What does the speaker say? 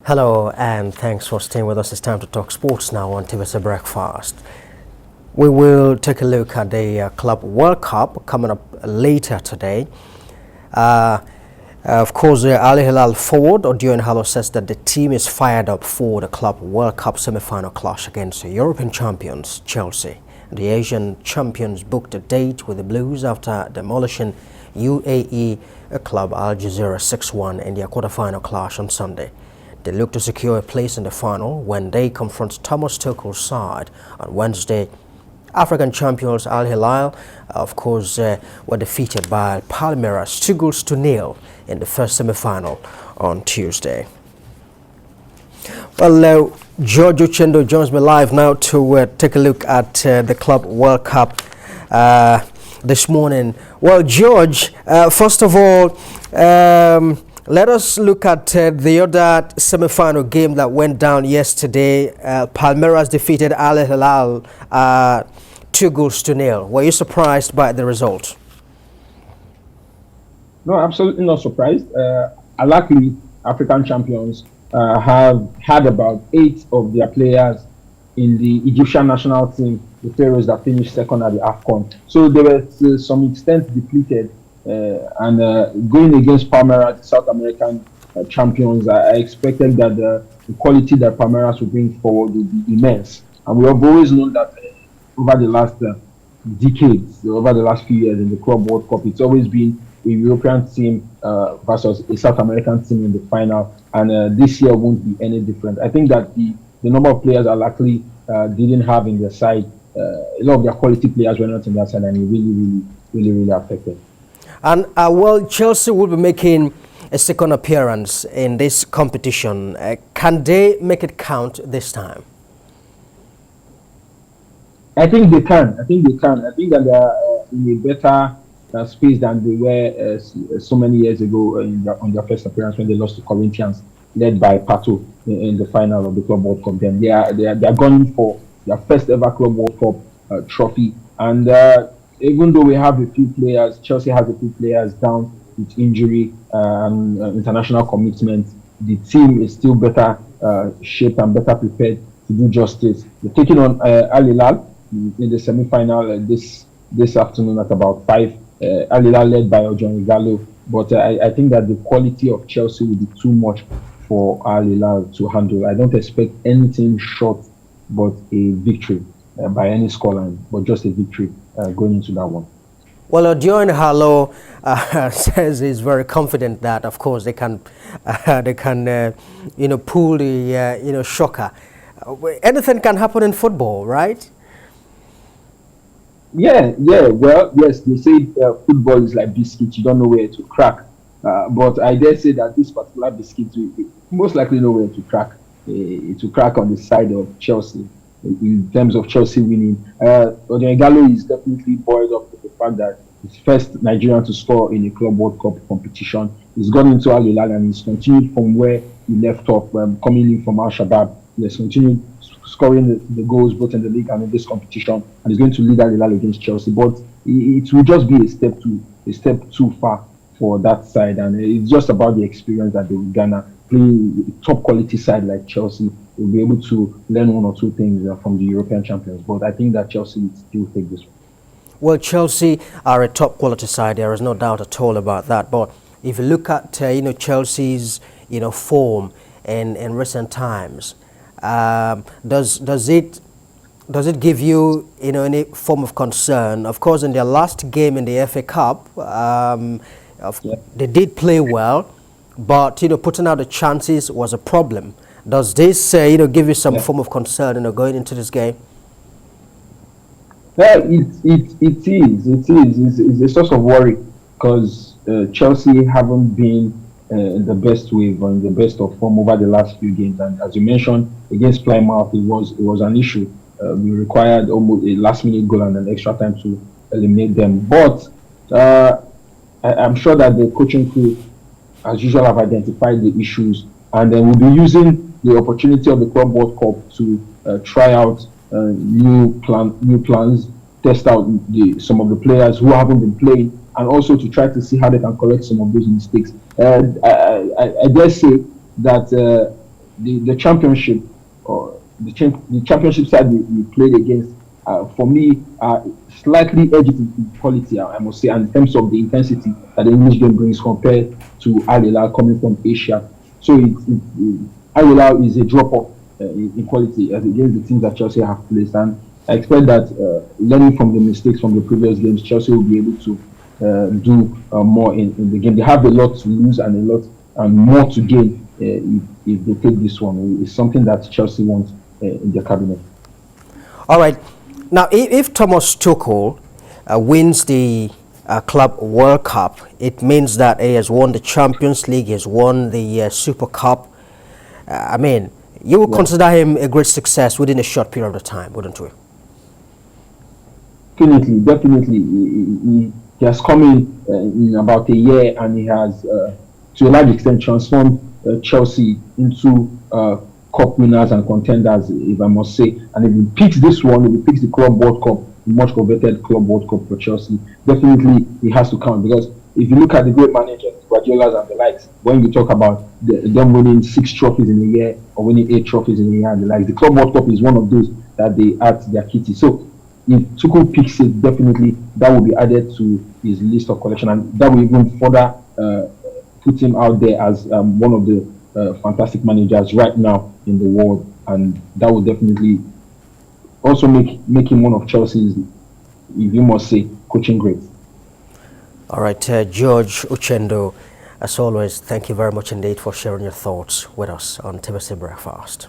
Hello, and thanks for staying with us. It's time to talk sports now on TVC Breakfast. We will take a look at the Club World Cup coming up later today. Of course, Al Hilal forward Odion Ighalo says that the team is fired up for the Club World Cup semi-final clash against the European champions Chelsea. The Asian champions booked a date with the Blues after demolishing UAE club Aljazira 6-1 in their quarter-final clash on Sunday. They look to secure a place in the final when they confront Thomas Tuchel's side on Wednesday. African champions Al Hilal, of course, were defeated by Palmeiras 2-0 in the first semi-final on Tuesday. Well, George Uchendo joins me live now to take a look at the Club World Cup this morning. Well, George, first of all, let us look at the other semi-final game that went down yesterday. Palmeiras defeated Al Hilal 2-0. Were you surprised by the result? No, absolutely not surprised. Luckily, African champions have had about 8 of their players in the Egyptian national team, the Pharaohs that finished second at the AFCON. So they were to some extent depleted. And going against Palmeiras, the South American champions, I expected that the quality that Palmeiras would bring forward would be immense. And we have always known that over the last decades, over the last few years in the Club World Cup, it's always been a European team versus a South American team in the final. And this year won't be any different. I think that the number of players luckily didn't have in their side, a lot of their quality players were not in that side, and it really affected. And well, Chelsea will be making a second appearance in this competition. Can they make it count this time? I think they can. I think that they are in a better space than they were so many years ago on their first appearance when they lost to Corinthians, led by Pato in the final of the Club World Cup. Then they are going for their first ever Club World Cup trophy. And even though we have a few players, Chelsea has a few players down with injury and international commitment, the team is still better shaped and better prepared to do justice. They're taking on Al Hilal in the semi-final this afternoon at about 5. Al Hilal led by Odion Ighalo, but I think that the quality of Chelsea will be too much for Al Hilal to handle. I don't expect anything short but a victory by any scoreline, but just a victory going into that one. Well, Odion Ighalo says he's very confident that, of course, they can pull the shocker. Anything can happen in football, right? Yeah. Well, yes, they say football is like biscuits; you don't know where to crack. But I dare say that this particular biscuit will most likely know where to crack. It will crack on the side of Chelsea. In terms of Chelsea winning, Odion Ighalo is definitely buoyed up with the fact that he's first Nigerian to score in a Club World Cup competition. He's gone into Al Hilal and he's continued from where he left off, coming in from Al Shabab. He has continued scoring the goals both in the league and in this competition, and he's going to lead Al Hilal against Chelsea. But it will just be a step too far for that side, and it's just about the experience that they will garner. Playing a top quality side like Chelsea will be able to learn one or two things from the European champions. But I think that Chelsea will still take this one. Well, Chelsea are a top quality side. There is no doubt at all about that. But if you look at Chelsea's form in recent times, does it give you any form of concern? Of course, in their last game in the FA Cup, they did play well, but putting out the chances was a problem. Does this give you some form of concern going into this game? Well, it is. It's a source of worry because Chelsea haven't been in the best wave or in the best of form over the last few games. And as you mentioned, against Plymouth, it was an issue. We required almost a last-minute goal and an extra time to eliminate them. But I'm sure that the coaching crew, as usual, have identified the issues, and then we'll be using the opportunity of the Club World Cup to try out new plans, test out some of the players who haven't been playing, and also to try to see how they can correct some of those mistakes. I dare say that the championship or the championship side we played against, for me, slightly edged in quality, I must say, and in terms of the intensity that the English game brings compared to Al Hilal coming from Asia. So Al Hilal is a drop off in quality as against the teams that Chelsea have placed, and I expect that learning from the mistakes from the previous games, Chelsea will be able to do more in the game. They have a lot to lose and a lot and more to gain if they take this one. It's something that Chelsea wants in their cabinet. All right. Now, if Thomas Tuchel wins the Club World Cup, it means that he has won the Champions League, he has won the Super Cup. I mean, you would consider him a great success within a short period of time, wouldn't you? Definitely. He has come in about a year, and he has, to a large extent, transformed Chelsea into cup winners and contenders, if I must say. And if he picks this one, if he picks the Club World Cup, the much coveted Club World Cup for Chelsea, definitely he has to count. Because if you look at the great managers, Guardiolas and the likes, when you talk about them winning 6 trophies in a year or winning 8 trophies in a year and the likes, the Club World Cup is one of those that they add to their kitty. So if Tuchel picks it, definitely that will be added to his list of collection, and that will even further put him out there as one of the fantastic managers right now in the world, and that will definitely also make him one of Chelsea's, if you must say, coaching greats. All right, George Uchendo, as always, thank you very much indeed for sharing your thoughts with us on TBC Breakfast.